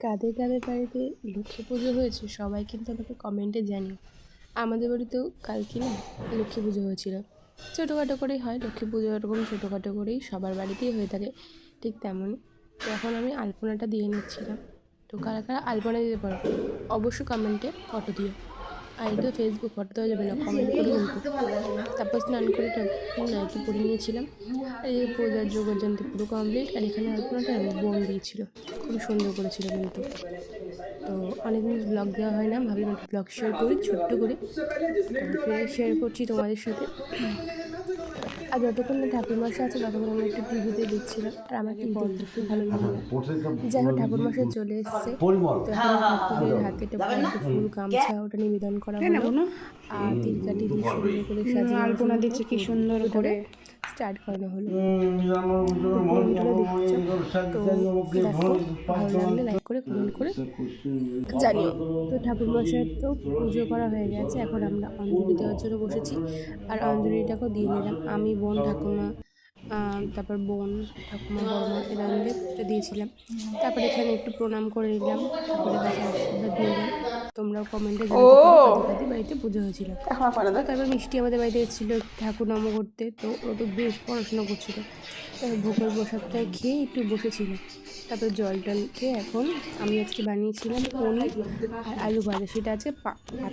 কাদের কাদের বাড়িতে লক্ষ্মী পুজো হয়েছে সবাই কিন্তু আমাকে কমেন্টে জানিও। আমাদের বাড়িতেও কালকে না লক্ষ্মী পুজো হয়েছিল। ছোটোখাটো করেই হয় লক্ষ্মী পুজো, এরকম ছোটোখাটো করেই সবার বাড়িতেই হয়ে থাকে, ঠিক তেমনই। তো এখন আমি আলপনাটা দিয়ে নিচ্ছিলাম। তো কারা কারা আলপনা দিতে পারো অবশ্যই কমেন্টে ফটো দিও। আর এটা ফেসবুক ফটো দেওয়া যাবে না, কমেন্ট করে কিন্তু। তারপর স্নান করে নাইটি পরে নিয়েছিলাম। আর এই পূজার যোগযান্তি পুরো কমপ্লিট। আর এখানে আলপনাটা আমি বোন দিয়েছিল, খুবই সুন্দর করেছিল কিন্তু। তো অনেকদিন ব্লগ দেওয়া হয় না, ভাবলাম একটা ব্লগ শেয়ার করি ছোট্ট করে। তো শেয়ার করছি তোমাদের সাথে। আর যতক্ষণ না ঠাকুরমশাই আছে ততক্ষণ আমি একটু টিভিতে দেখছিলাম, আর আমার টিভি দেখতে একটু ভালো লাগে না। যাই হোক, ঠাকুরমশাই চলে এসছে। তো এখন ঠাকুরের হাতে একটা ফুল গামছা ওটা নিবেদন করা হলো, আর তিলকাঠি দিয়ে সুন্দর করে সাজিয়ে আলপনা দিচ্ছে কি সুন্দর করে স্টার্ট করানো হলো। তো দেখো, ভালো লাগলে লাইক করে কমেন্ট করে জানিও। তো ঠাকুরমশাইয়ের তো পুজো করা হয়ে গেছে, এখন আমরা অঞ্জলি দেওয়ার জন্য বসেছি। আর অঞ্জলিটাকেও দিয়ে নিলাম আমি, বোন, ঠাকুমা, তারপর বোন, ঠাকুমা, বড়মা, এরা মিলে পুজোটা দিয়েছিলাম। তারপর এখানে একটু প্রণাম করে নিলাম, ঠাকুরের কাছে আশীর্বাদ নিলাম। তোমরাও কমেন্টে জানাতে পারো কাদের কাদের বাড়িতে পুজো হয়েছিল। তারপর মিষ্টি আমাদের বাড়িতে এসেছিলো ঠাকুর নাম করতে, তো ও তো বেশ পড়াশোনা করছিলো। তারপর ভোগের প্রসাদটা খেয়ে একটু বসেছিল। তারপর জল টল খেয়ে এখন আমি আজকে বানিয়েছিলাম পনির আর আলু ভাজা, সেটা আছে পাতলা